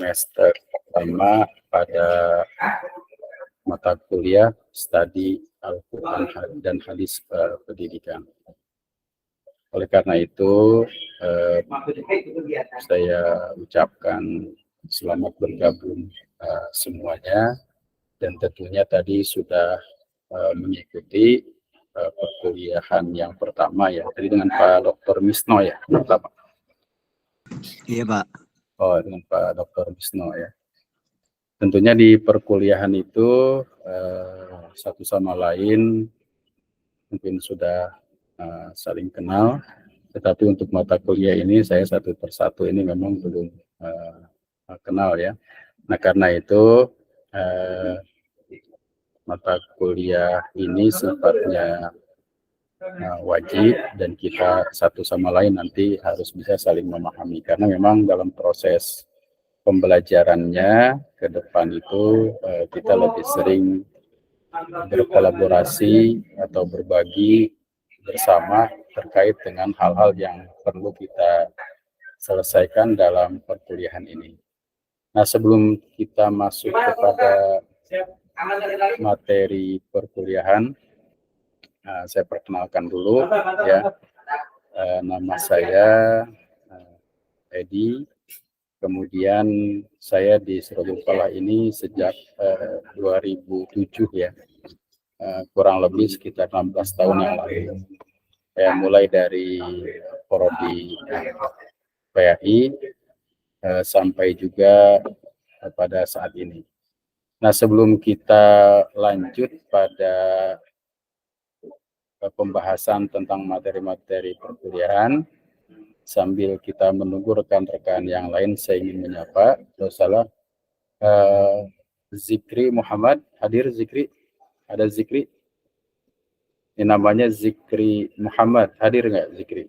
semester pertama pada mata kuliah Studi Al-Quran dan Hadis Pendidikan. Oleh karena itu, saya ucapkan selamat bergabung semuanya, dan tentunya tadi sudah mengikuti perkuliahan yang pertama ya, tadi dengan Pak Dr. Misno ya, pertama. Iya Pak. Oh, dengan Pak Dr. Misno ya. Tentunya di perkuliahan itu satu sama lain mungkin sudah saling kenal, tetapi untuk mata kuliah ini saya satu persatu ini memang belum kenal ya. Nah karena itu mata kuliah ini sifatnya wajib dan kita satu sama lain nanti harus bisa saling memahami, karena memang dalam proses pembelajarannya ke depan itu kita lebih sering berkolaborasi atau berbagi bersama terkait dengan hal-hal yang perlu kita selesaikan dalam perkuliahan ini. Nah, sebelum kita masuk kepada materi perkuliahan, saya perkenalkan dulu ya. Nama saya Edi. Kemudian saya di Sirajul Falah ini sejak 2007 ya, kurang lebih sekitar 16 tahun yang lalu. Mulai dari prodi PAI sampai juga pada saat ini. Nah sebelum kita lanjut pada pembahasan tentang materi-materi perkuliahan, sambil kita menunggu rekan-rekan yang lain, saya ingin menyapa. Salah, Zikri Muhammad, hadir Zikri? Ada Zikri? Ini namanya Zikri Muhammad, hadir nggak Zikri?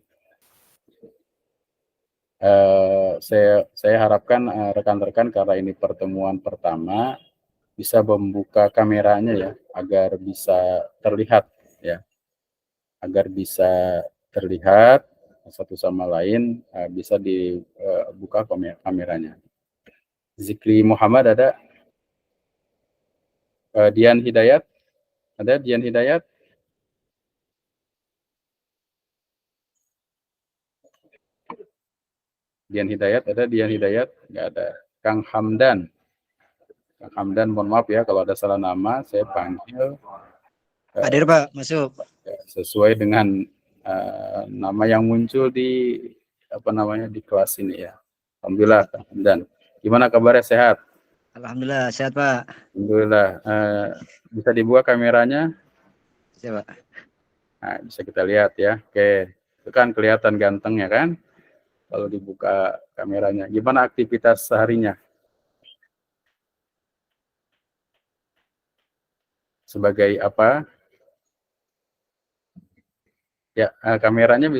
Saya harapkan rekan-rekan karena ini pertemuan pertama bisa membuka kameranya ya, agar bisa terlihat ya, agar bisa terlihat satu sama lain, bisa dibuka kameranya. Zikri Muhammad ada? Dian Hidayat? Ada Dian Hidayat? Dian Hidayat ada? Dian Hidayat? Nggak ada. Kang Hamdan? Kang Hamdan, mohon maaf ya kalau ada salah nama, saya panggil. Hadir Pak, masuk. Sesuai dengan nama yang muncul di di kelas ini ya. Alhamdulillah, Kang Hamdan. Gimana kabarnya, sehat? Alhamdulillah sehat Pak. Alhamdulillah. Bisa dibuka kameranya? Bisa Pak. Nah, bisa kita lihat ya. Oke, itu kan kelihatan ganteng ya kan? Kalau dibuka kameranya. Gimana aktivitas seharinya? Sebagai apa? Ya, kameranya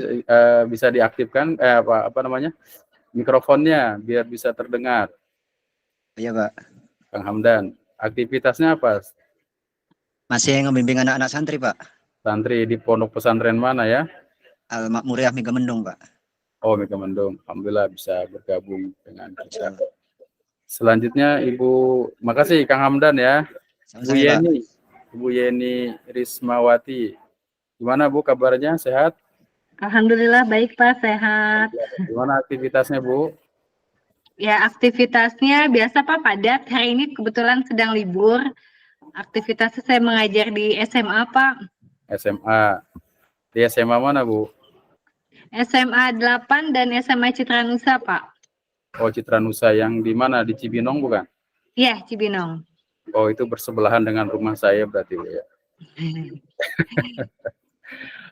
bisa diaktifkan, apa namanya? Mikrofonnya biar bisa terdengar. Iya Pak. Kang Hamdan, aktivitasnya apa? Masih ngembimbing anak-anak santri Pak. Santri di pondok pesantren mana ya? Al-Makmuriyah Megamendung Pak. Oh, Megamendung. Alhamdulillah bisa bergabung dengan kita. Selanjutnya Ibu, makasih Kang Hamdan ya. Sama-sama, Bu Yeni, Ibu Yeni Rismawati. Gimana Bu kabarnya, sehat? Alhamdulillah baik Pak, sehat. Gimana aktivitasnya Bu? Ya aktivitasnya biasa Pak, padat. Hari ini kebetulan sedang libur. Aktivitasnya saya mengajar di SMA Pak. SMA. Di SMA mana Bu? SMA 8 dan SMA Citranusa Pak. Oh, Citranusa yang di mana? Di Cibinong bukan? Iya, Cibinong. Oh, itu bersebelahan dengan rumah saya berarti ya.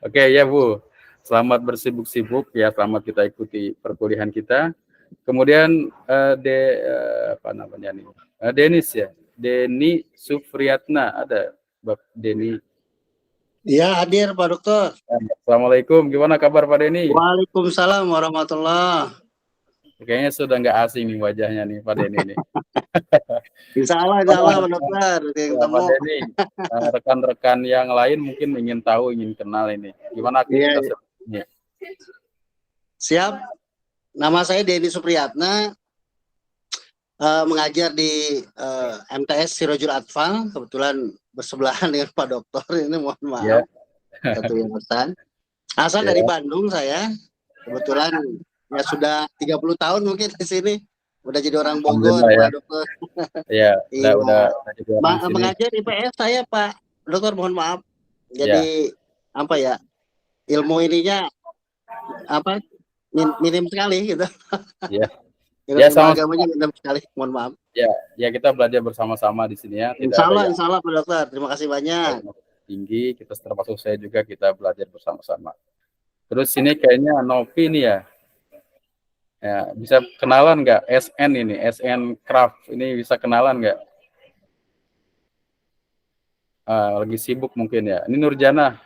Oke ya Bu, selamat bersibuk-sibuk ya, selamat kita ikuti perkuliahan kita. Kemudian Denis ya, Deni Sufriyatna, ada Bang Deni? Iya hadir Pak Dokter. Assalamualaikum, gimana kabar Pak Deni? Waalaikumsalam warahmatullah. Kayaknya sudah nggak asing nih wajahnya nih Pak Deni nih. Insya Allah Pak Dokter. Ya, Pak Deni, rekan-rekan yang lain mungkin ingin tahu, ingin kenal ini. Gimana aktivitasnya? Siap. Nama saya Deni Supriyatna. mengajar di MTS Sirojul Atfal, kebetulan bersebelahan dengan Pak Dokter. Ini mohon Ya. maaf satu yang pesan. Asal Ya. dari Bandung saya, kebetulan ya sudah 30 tahun mungkin di sini. Udah jadi orang Bogor, Alhamdulillah ya. Pak Dokter. Ya, Iya. udah jadi orang sini. Mengajar IPS saya, Pak Dokter, mohon maaf. Ya. Jadi apa ya? Ilmu ininya apa? Minim sekali gitu. Ya. Ilmu Ya, sama-sama. agamanya minim sekali, mohon maaf. Ya kita belajar bersama-sama di sini ya. Tidak Insya ada Allah Pak Dokter. Terima kasih banyak. yang tinggi, kita termasuk saya juga, kita belajar bersama-sama. Terus ini kayaknya Novi nih ya. Ya, bisa kenalan nggak SN ini, SN Craft ini bisa kenalan nggak? Lagi sibuk mungkin ya. Ini Nurjana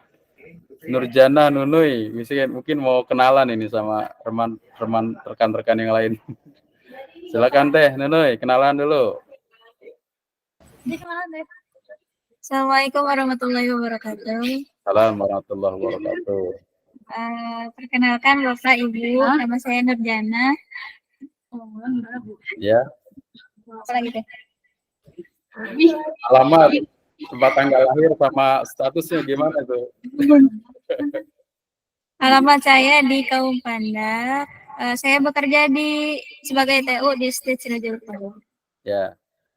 Nunui, mungkin mau kenalan ini sama teman rekan-rekan yang lain. Silakan Teh Nunui, kenalan dulu. Assalamualaikum warahmatullahi wabarakatuh. Assalamualaikum warahmatullahi wabarakatuh. Perkenalkan Bapak Ibu, nama saya Nurjana. Ya. Apa lagi teh? Alamat, tempat tanggal lahir sama statusnya gimana tuh? Alamat saya di Kaum Pandak. Saya bekerja sebagai TU di State Sirojul Utara.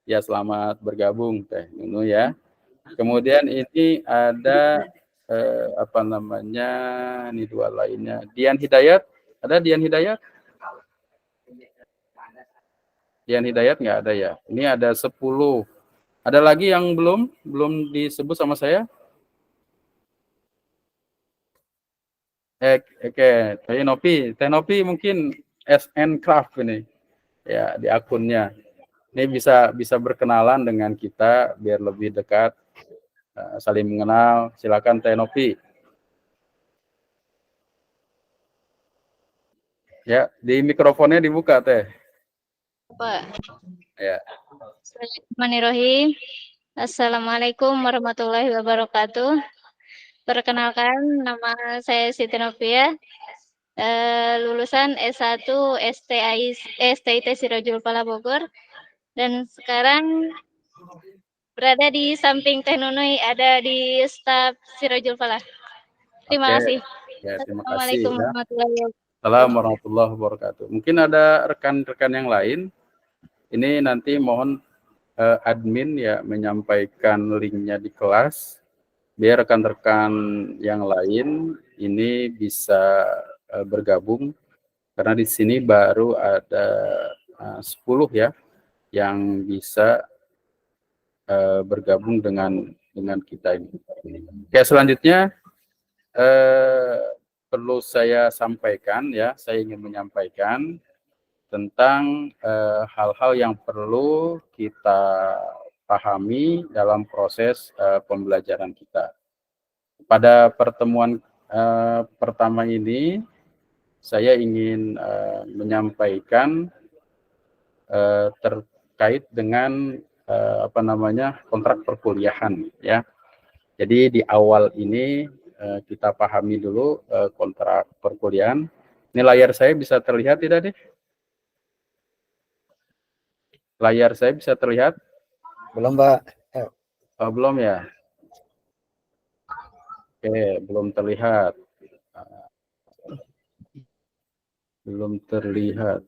Ya selamat bergabung Teh Nunu ya. Kemudian ini ada ini dua lainnya. Dian Hidayat, ada Dian Hidayat? Dian Hidayat nggak ada ya? Ini ada 10. Ada lagi yang belum disebut sama saya? Teh Nopi mungkin SN Craft ini ya di akunnya. Ini bisa berkenalan dengan kita biar lebih dekat, saling mengenal. Silakan Teh Nopi. Ya, di mikrofonnya dibuka Teh. Pak. Ya. Bismillahirrahmanirrahim. Assalamualaikum warahmatullahi wabarakatuh. Perkenalkan, nama saya Siti Novia, lulusan S1 STIT Sirojul Pala Bogor, dan sekarang berada di samping Teh Nunui, ada di staf Sirojul Pala. Terima kasih. Ya, terima kasih. Assalamualaikum warahmatullahi wabarakatuh. Assalamualaikum warahmatullahi wabarakatuh. Mungkin ada rekan-rekan yang lain. Ini nanti mohon admin ya menyampaikan linknya di kelas biar rekan-rekan yang lain ini bisa bergabung, karena di sini baru ada 10 ya yang bisa bergabung dengan kita ini. Oke, selanjutnya perlu saya sampaikan ya, saya ingin menyampaikan tentang hal-hal yang perlu kita pahami dalam proses pembelajaran kita. Pada pertemuan pertama ini, saya ingin menyampaikan terkait dengan kontrak perkuliahan ya. Jadi di awal ini kita pahami dulu kontrak perkuliahan. Ini layar saya bisa terlihat tidak deh? Layar saya bisa terlihat? Belum, Pak. Belum ya? Oke, belum terlihat. Belum terlihat.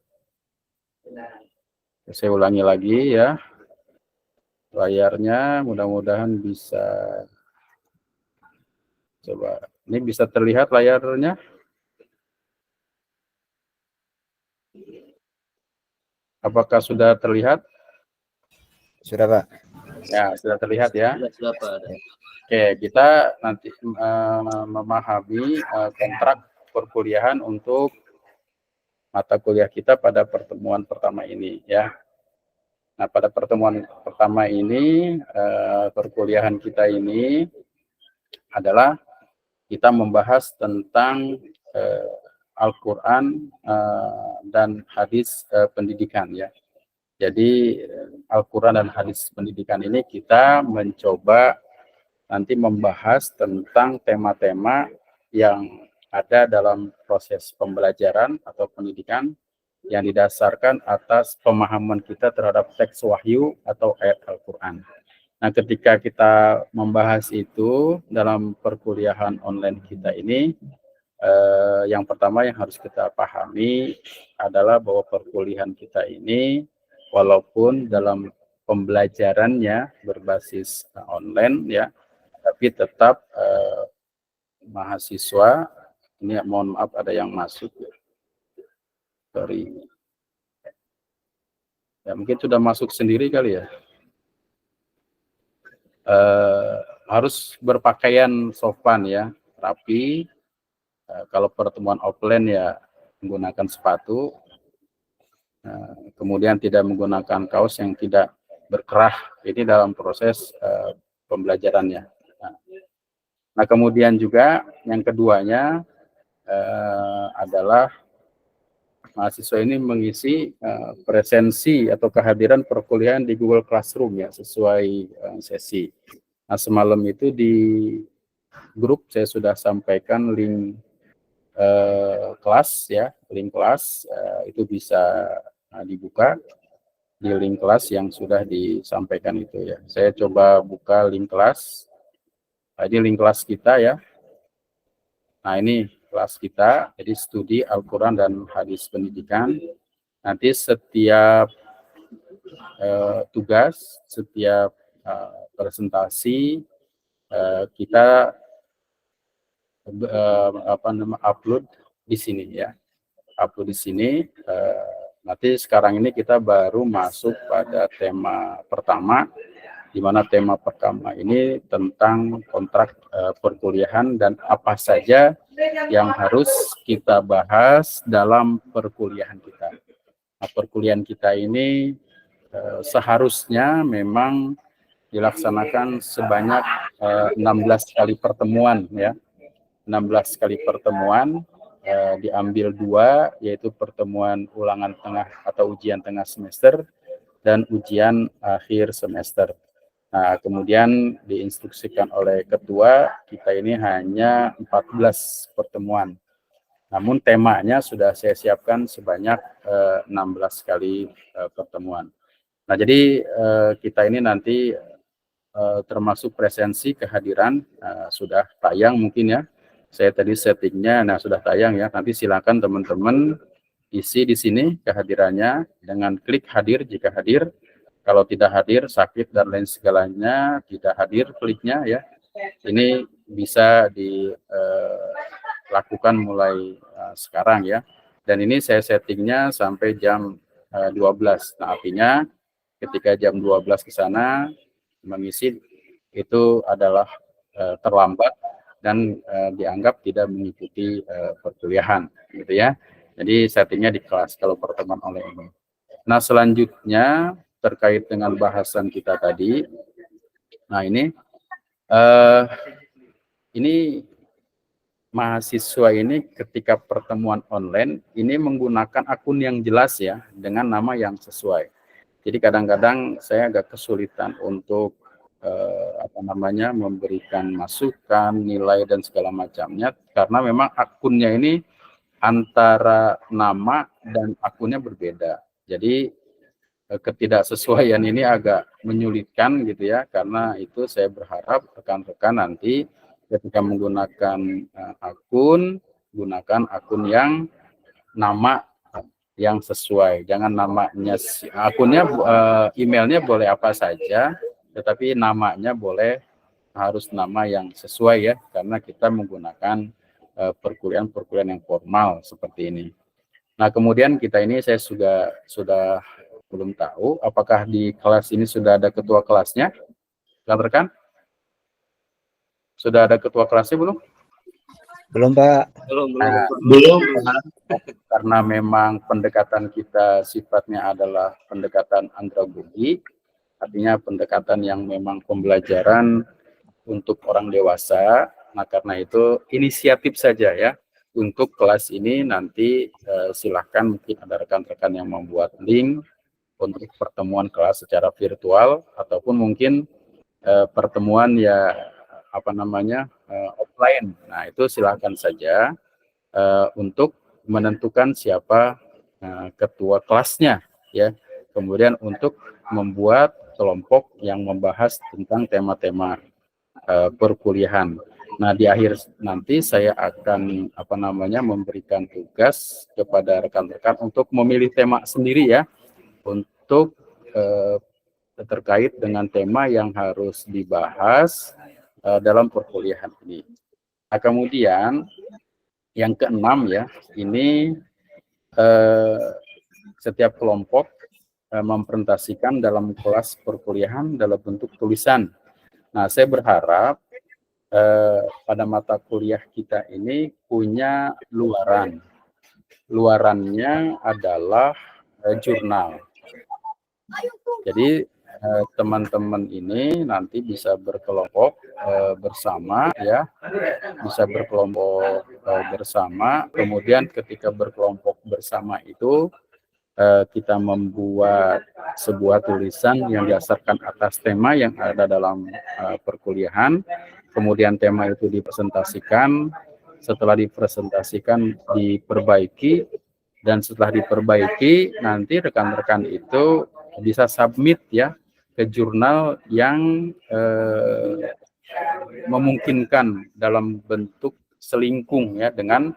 Saya ulangi lagi ya. Layarnya mudah-mudahan bisa. Coba, ini bisa terlihat layarnya? Apakah sudah terlihat? Sudah, Pak. Ya, sudah terlihat ya. Sudah, Pak. Oke, kita nanti memahami kontrak perkuliahan untuk mata kuliah kita pada pertemuan pertama ini ya. Nah, pada pertemuan pertama ini perkuliahan kita ini adalah kita membahas tentang Al-Quran dan hadis pendidikan ya. Jadi Al-Quran dan hadis pendidikan ini kita mencoba nanti membahas tentang tema-tema yang ada dalam proses pembelajaran atau pendidikan yang didasarkan atas pemahaman kita terhadap teks wahyu atau ayat Al-Quran. Nah, ketika kita membahas itu dalam perkuliahan online kita ini, yang pertama yang harus kita pahami adalah bahwa perkuliahan kita ini, walaupun dalam pembelajarannya berbasis online ya, tapi tetap mahasiswa, ini mohon maaf ada yang masuk ya. Sorry. Ya, mungkin sudah masuk sendiri kali ya. Harus berpakaian sopan ya, rapi. Kalau pertemuan offline ya menggunakan sepatu. Kemudian tidak menggunakan kaos yang tidak berkerah. Ini dalam proses pembelajarannya. Nah, kemudian juga yang keduanya adalah mahasiswa ini mengisi presensi atau kehadiran perkuliahan di Google Classroom ya, sesuai sesi. Nah, semalam itu di grup saya sudah sampaikan link kelas ya, link kelas itu bisa dibuka di link kelas yang sudah disampaikan itu ya. Saya coba buka link kelas. Ini link kelas kita ya. Nah, ini kelas kita, jadi studi Al-Quran dan hadis pendidikan. Nanti setiap tugas, setiap presentasi kita upload di sini ya, upload di sini. Nanti sekarang ini kita baru masuk pada tema pertama, di mana tema pertama ini tentang kontrak perkuliahan dan apa saja yang harus kita bahas dalam perkuliahan kita. Nah, perkuliahan kita ini seharusnya memang dilaksanakan sebanyak 16 kali pertemuan ya. 16 kali pertemuan, diambil 2, yaitu pertemuan ulangan tengah atau ujian tengah semester dan ujian akhir semester. Nah, kemudian diinstruksikan oleh ketua, kita ini hanya 14 pertemuan. Namun temanya sudah saya siapkan sebanyak 16 kali pertemuan. Nah, jadi kita ini nanti termasuk presensi kehadiran sudah tayang mungkin ya. Saya tadi settingnya, nah sudah tayang ya. Nanti silakan teman-teman isi di sini kehadirannya dengan klik hadir jika hadir. Kalau tidak hadir, sakit dan lain segalanya, tidak hadir kliknya ya. Ini bisa dilakukan mulai sekarang ya. Dan ini saya settingnya sampai jam 12. Nah, artinya ketika jam 12 ke sana mengisi itu adalah terlambat dan dianggap tidak mengikuti perkuliahan gitu ya. Jadi settingnya di kelas kalau pertemuan online ini. Nah, selanjutnya terkait dengan bahasan kita tadi. Nah, ini mahasiswa ini ketika pertemuan online ini menggunakan akun yang jelas ya, dengan nama yang sesuai. Jadi kadang-kadang saya agak kesulitan untuk memberikan masukan, nilai dan segala macamnya karena memang akunnya ini antara nama dan akunnya berbeda. Jadi ketidaksesuaian ini agak menyulitkan gitu ya, karena itu saya berharap rekan-rekan nanti ketika menggunakan akun, gunakan akun yang nama yang sesuai, jangan namanya akunnya emailnya boleh apa saja, tetapi namanya harus nama yang sesuai ya, karena kita menggunakan perkuliahan yang formal seperti ini. Nah, kemudian kita ini saya sudah belum tahu apakah di kelas ini sudah ada ketua kelasnya, rekan-rekan? Sudah ada ketua kelasnya belum? Belum, Pak. Belum. Karena memang pendekatan kita sifatnya adalah pendekatan andragogi, artinya pendekatan yang memang pembelajaran untuk orang dewasa. Nah, karena itu inisiatif saja ya. Untuk kelas ini nanti silahkan mungkin ada rekan-rekan yang membuat link untuk pertemuan kelas secara virtual ataupun mungkin pertemuan ya offline. Nah, itu silakan saja untuk menentukan siapa ketua kelasnya, ya. Kemudian untuk membuat kelompok yang membahas tentang tema-tema perkuliahan. Nah, di akhir nanti saya akan memberikan tugas kepada rekan-rekan untuk memilih tema sendiri, ya, untuk terkait dengan tema yang harus dibahas dalam perkuliahan ini. Nah, kemudian yang keenam, ya, ini setiap kelompok mempresentasikan dalam kelas perkuliahan dalam bentuk tulisan. Nah, saya berharap pada mata kuliah kita ini punya luaran. Luarannya adalah jurnal. Jadi teman-teman ini nanti bisa berkelompok bersama, ya, bisa berkelompok bersama. Kemudian ketika berkelompok bersama itu kita membuat sebuah tulisan yang didasarkan atas tema yang ada dalam perkuliahan. Kemudian tema itu dipresentasikan. Setelah dipresentasikan, diperbaiki, dan setelah diperbaiki nanti rekan-rekan itu bisa submit, ya, ke jurnal yang memungkinkan dalam bentuk selingkung, ya, dengan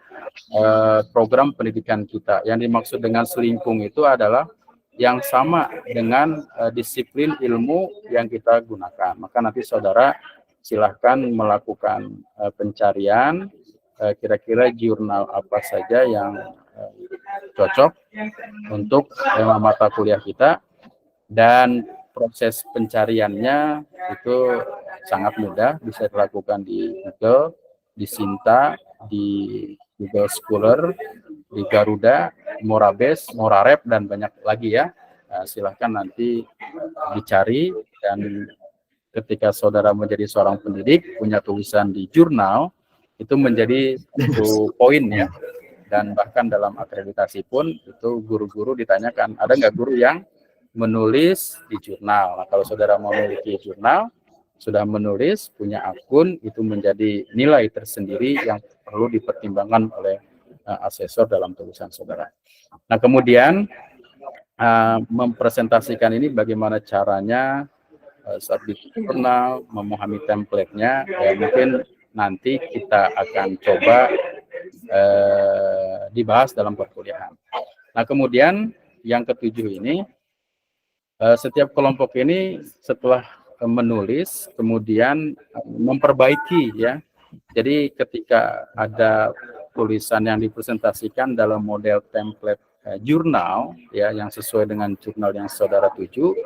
program pendidikan kita. Yang dimaksud dengan selingkung itu adalah yang sama dengan disiplin ilmu yang kita gunakan. Maka nanti saudara silahkan melakukan pencarian kira-kira jurnal apa saja yang cocok untuk tema mata kuliah kita, dan proses pencariannya itu sangat mudah, bisa dilakukan di Google, di Sinta, di Google Scholar, di Garuda, Morabes, Morarep, dan banyak lagi, ya. Silahkan nanti dicari, dan ketika saudara menjadi seorang pendidik, punya tulisan di jurnal, itu menjadi satu poin, ya. Dan bahkan dalam akreditasi pun, itu guru-guru ditanyakan, ada nggak guru yang menulis di jurnal? Nah, kalau saudara memiliki jurnal, sudah menulis, punya akun, itu menjadi nilai tersendiri yang perlu dipertimbangkan oleh asesor dalam tulisan saudara. Nah, kemudian mempresentasikan ini bagaimana caranya saat di jurnal, memahami template-nya, ya, mungkin nanti kita akan coba dibahas dalam perkuliahan. Nah, kemudian yang ketujuh ini, setiap kelompok ini setelah menulis, kemudian memperbaiki, ya. Jadi ketika ada tulisan yang dipresentasikan dalam model template jurnal, ya, yang sesuai dengan jurnal yang saudara tuju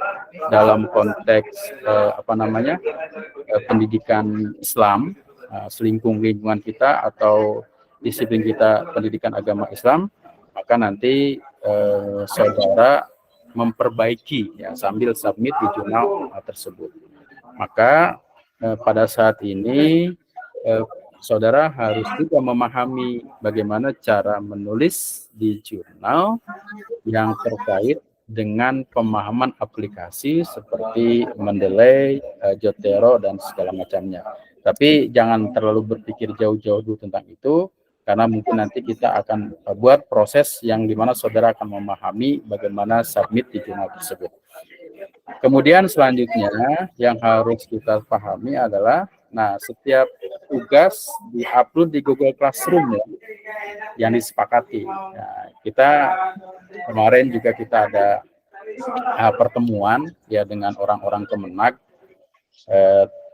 dalam konteks pendidikan Islam, selingkung lingkungan kita atau disiplin kita pendidikan agama Islam, maka nanti saudara memperbaiki, ya, sambil submit di jurnal tersebut. Maka pada saat ini saudara harus juga memahami bagaimana cara menulis di jurnal yang terkait dengan pemahaman aplikasi seperti Mendeley, Jotero, dan segala macamnya. Tapi jangan terlalu berpikir jauh-jauh dulu tentang itu, karena mungkin nanti kita akan buat proses yang dimana saudara akan memahami bagaimana submit di jurnal tersebut. Kemudian selanjutnya yang harus kita pahami adalah, nah, setiap tugas di-upload di Google Classroom, ya, yang disepakati. Nah, kita kemarin juga kita ada pertemuan, ya, dengan orang-orang Kemenag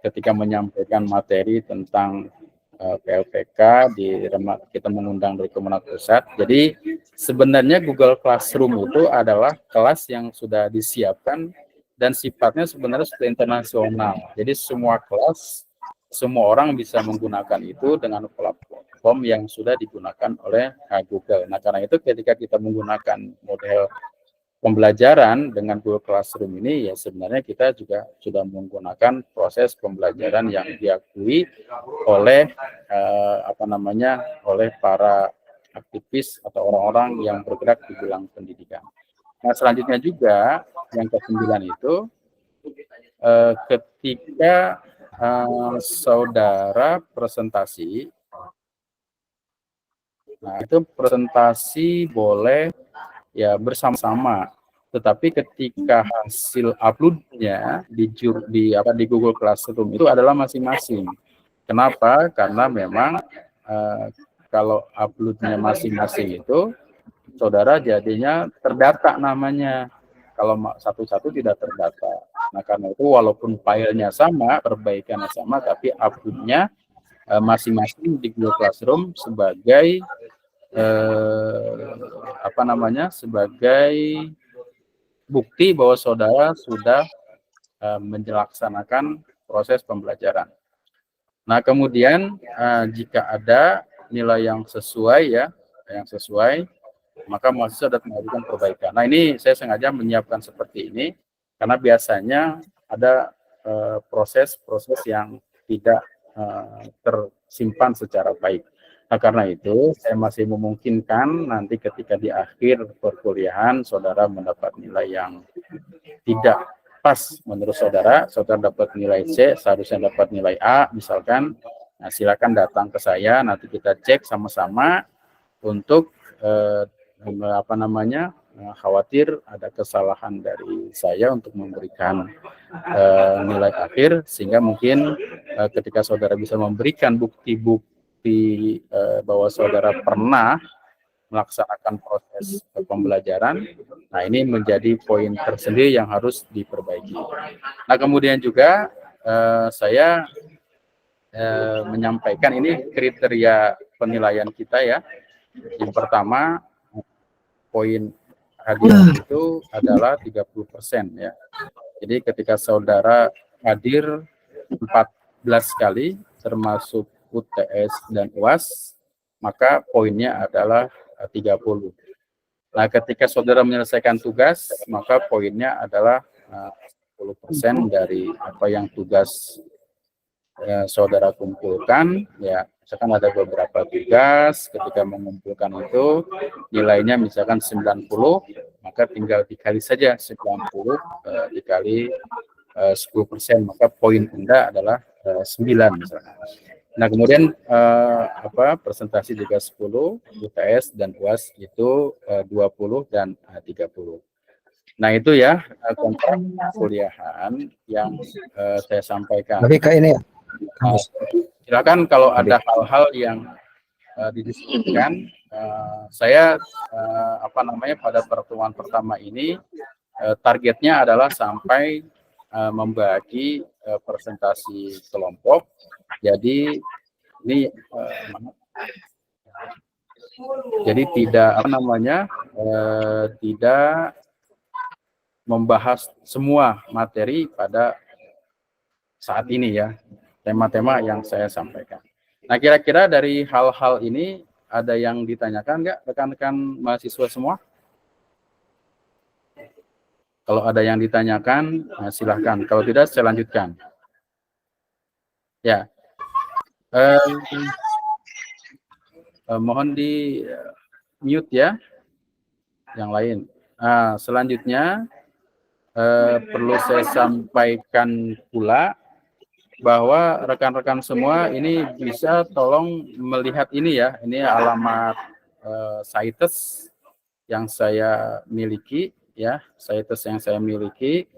ketika menyampaikan materi tentang PLPK, kita mengundang dari Kemenag Pusat. Jadi sebenarnya Google Classroom itu adalah kelas yang sudah disiapkan dan sifatnya sebenarnya sudah internasional. Jadi semua kelas, semua orang bisa menggunakan itu dengan platform yang sudah digunakan oleh Google. Nah, karena itu ketika kita menggunakan model pembelajaran dengan Google Classroom ini, ya, sebenarnya kita juga sudah menggunakan proses pembelajaran yang diakui oleh oleh para aktivis atau orang-orang yang bergerak di bidang pendidikan. Nah, selanjutnya juga yang ke-9 itu ketika saudara presentasi, nah, itu presentasi boleh ya bersama-sama. Tetapi ketika hasil uploadnya di Google Classroom itu adalah masing-masing. Kenapa? Karena memang kalau uploadnya masing-masing itu saudara jadinya terdata namanya. Kalau satu-satu tidak terdata. Nah, karena itu walaupun filenya sama, perbaikannya sama, tapi uploadnya masing-masing di Google Classroom sebagai sebagai bukti bahwa saudara sudah menjelaksanakan proses pembelajaran. Nah, kemudian jika ada nilai yang sesuai maka mahasiswa dapat mengajukan perbaikan. Nah, ini saya sengaja menyiapkan seperti ini karena biasanya ada proses-proses yang tidak tersimpan secara baik. Nah, karena itu saya masih memungkinkan nanti ketika di akhir perkuliahan saudara mendapat nilai yang tidak pas menurut saudara dapat nilai C, seharusnya dapat nilai A misalkan. Nah, silakan datang ke saya, nanti kita cek sama-sama untuk khawatir ada kesalahan dari saya untuk memberikan nilai akhir, sehingga mungkin ketika saudara bisa memberikan bukti-bukti bahwa saudara pernah melaksanakan proses pembelajaran, nah ini menjadi poin tersendiri yang harus diperbaiki. Nah, kemudian juga saya menyampaikan ini kriteria penilaian kita ya. Yang pertama, poin hadiah itu adalah 30% ya. Jadi ketika saudara hadir 14 kali termasuk UTS dan UAS, maka poinnya adalah 30. Nah, ketika saudara menyelesaikan tugas, maka poinnya adalah 10% dari apa yang tugas saudara kumpulkan ya. Misalkan ada beberapa tugas, ketika mengumpulkan itu nilainya misalkan 90, maka tinggal dikali saja 90 dikali 10%, maka poin Anda adalah 9 misalkan. Nah, kemudian presentasi juga 10, UTS dan UAS itu 20 dan 30. Nah, itu ya kontrak kuliahan yang saya sampaikan. Lebih ke ini ya. Silakan kalau ada hal-hal yang didiskusikan, saya pada pertemuan pertama ini targetnya adalah sampai membagi presentasi kelompok. Jadi ini tidak tidak membahas semua materi pada saat ini ya, tema-tema yang saya sampaikan. Nah, kira-kira dari hal-hal ini ada yang ditanyakan nggak rekan-rekan mahasiswa semua? Kalau ada yang ditanyakan, silahkan. Kalau tidak, saya lanjutkan. Ya, mohon di mute ya, yang lain. Selanjutnya perlu saya sampaikan pula bahwa rekan-rekan semua ini bisa tolong melihat ini ya, ini alamat CITES yang saya miliki ya, CITES yang saya miliki.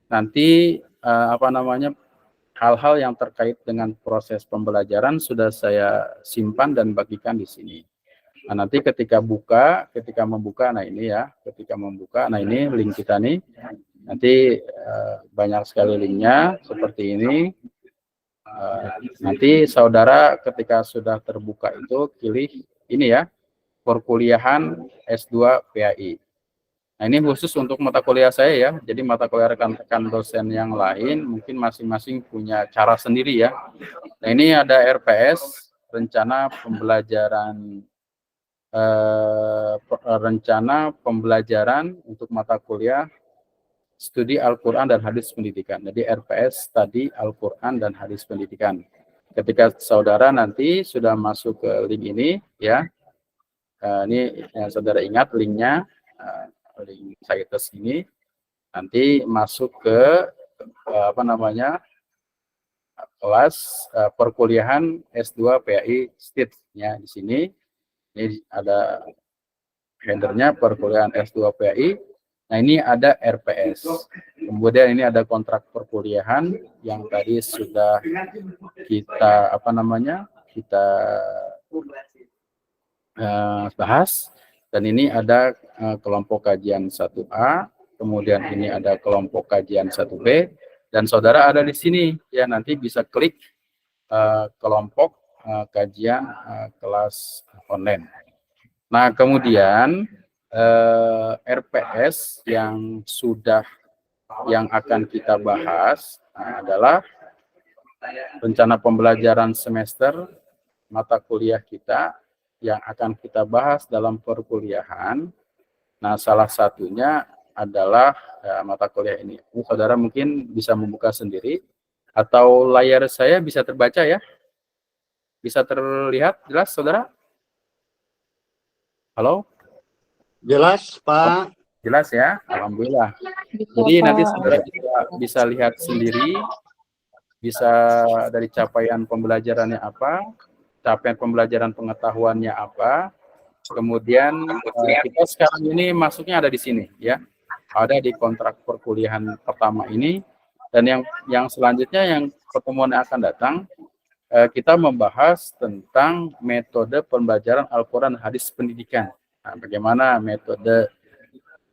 Nanti hal-hal yang terkait dengan proses pembelajaran sudah saya simpan dan bagikan di sini. Nah, nanti ketika membuka, nah ini ya, nah ini link kita nih, nanti banyak sekali linknya seperti ini. Nanti saudara ketika sudah terbuka itu pilih ini ya, perkuliahan S2 PAI. Nah, ini khusus untuk mata kuliah saya ya, jadi mata kuliah rekan-rekan dosen yang lain mungkin masing-masing punya cara sendiri ya. Nah, ini ada RPS, rencana pembelajaran untuk mata kuliah Studi Al-Quran dan Hadis Pendidikan. Jadi RPS Studi Al-Quran dan Hadis Pendidikan. Ketika saudara nanti sudah masuk ke link ini, ya, ini saudara ingat linknya, link CITES ini, nanti masuk ke kelas perkuliahan S2 PAI STIT. Ya, di sini ini ada headernya perkuliahan S2 PAI. Nah, ini ada RPS. Kemudian ini ada kontrak perkuliahan yang tadi sudah kita kita bahas. Dan ini ada kelompok kajian 1A, kemudian ini ada kelompok kajian 1B, dan saudara ada di sini ya, nanti bisa klik kelompok kajian kelas online. Nah, kemudian RPS yang akan kita bahas adalah rencana pembelajaran semester mata kuliah kita yang akan kita bahas dalam perkuliahan. Nah, salah satunya adalah mata kuliah ini. Saudara mungkin bisa membuka sendiri atau layar saya bisa terbaca ya? Bisa terlihat jelas, saudara? Halo? Jelas, Pak. Jelas ya? Alhamdulillah. Jadi nanti saudara bisa lihat sendiri, bisa dari capaian pembelajarannya apa, capaian pembelajaran pengetahuannya apa, kemudian kita sekarang ini masuknya ada di sini ya, ada di kontrak perkuliahan pertama ini, dan yang selanjutnya yang pertemuan yang akan datang, kita membahas tentang metode pembelajaran Al-Quran dan Hadis Pendidikan. Nah, bagaimana metode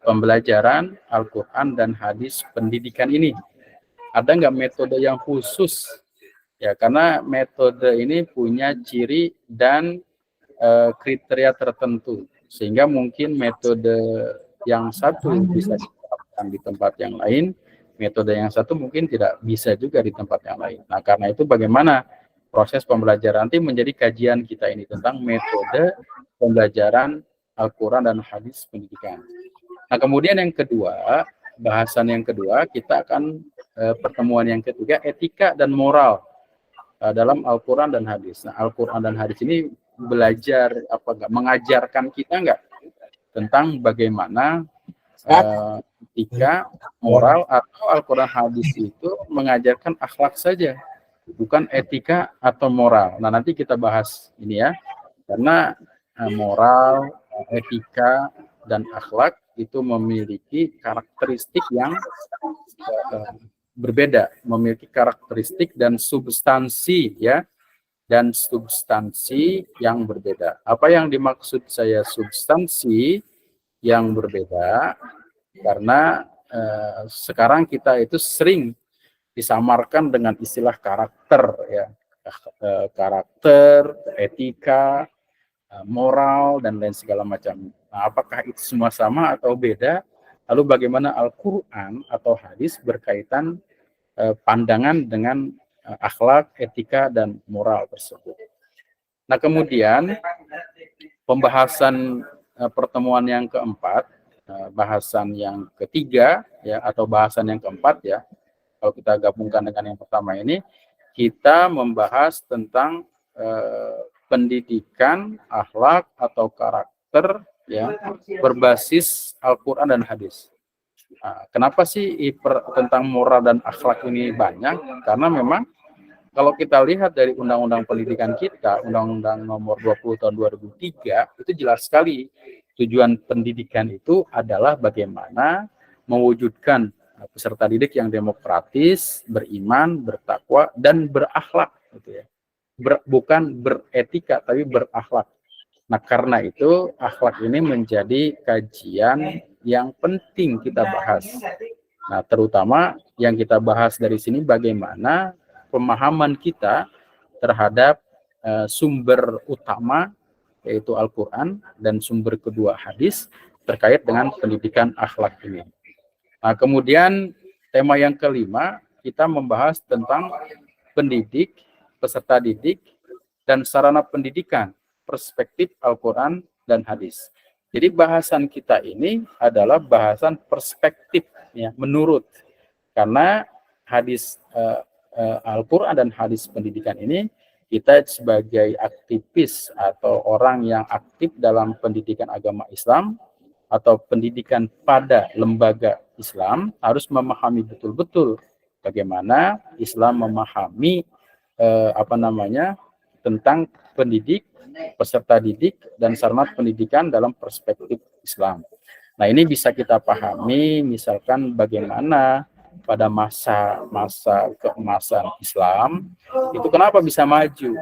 pembelajaran Al-Quran dan Hadis Pendidikan ini? Ada nggak metode yang khusus? Ya, karena metode ini punya ciri dan kriteria tertentu, sehingga mungkin metode yang satu bisa diterapkan di tempat yang lain, metode yang satu mungkin tidak bisa juga di tempat yang lain. Nah, karena itu bagaimana proses pembelajaran nanti menjadi kajian kita ini tentang metode pembelajaran Al-Quran dan Hadis Pendidikan. Nah, kemudian yang kedua, bahasan yang kedua, kita akan pertemuan yang ketiga, etika dan moral dalam Al-Quran dan Hadis. Nah, Al-Quran dan Hadis ini belajar mengajarkan kita nggak tentang bagaimana etika, moral, atau Al-Quran Hadis itu mengajarkan akhlak saja, bukan etika atau moral. Nah, nanti kita bahas ini ya, karena moral, etika, dan akhlak itu memiliki karakteristik yang berbeda, memiliki karakteristik dan substansi ya, dan substansi yang berbeda. Apa yang dimaksud saya substansi yang berbeda? Karena sekarang kita itu sering disamarkan dengan istilah karakter ya, karakter, etika, moral, dan lain segala macam. Nah, apakah itu semua sama atau beda? Lalu bagaimana Al-Quran atau hadis berkaitan pandangan dengan akhlak, etika, dan moral tersebut. Nah, kemudian pembahasan pertemuan yang keempat, bahasan yang ketiga ya, atau bahasan yang keempat ya, kalau kita gabungkan dengan yang pertama ini, kita membahas tentang pendidikan, akhlak atau karakter ya berbasis Al-Quran dan hadis. Nah, kenapa sih tentang moral dan akhlak ini banyak? Karena memang kalau kita lihat dari Undang-Undang Pendidikan kita, Undang-Undang Nomor 20 Tahun 2003, itu jelas sekali tujuan pendidikan itu adalah bagaimana mewujudkan peserta didik yang demokratis, beriman, bertakwa, dan berakhlak, gitu ya. Bukan beretika tapi berakhlak. Nah, karena itu akhlak ini menjadi kajian yang penting kita bahas. Nah, terutama yang kita bahas dari sini bagaimana pemahaman kita terhadap sumber utama yaitu Al-Quran dan sumber kedua hadis terkait dengan pendidikan akhlak ini. Nah, kemudian tema yang kelima kita membahas tentang pendidik, peserta didik, dan sarana pendidikan, perspektif Al-Quran dan hadis. Jadi bahasan kita ini adalah bahasan perspektif ya, menurut, karena hadis Al-Quran dan hadis pendidikan ini kita sebagai aktivis atau orang yang aktif dalam pendidikan agama Islam atau pendidikan pada lembaga Islam harus memahami betul-betul bagaimana Islam memahami tentang pendidik, peserta didik, dan sarana pendidikan dalam perspektif Islam. Nah, ini bisa kita pahami misalkan bagaimana pada masa keemasan Islam itu kenapa bisa maju,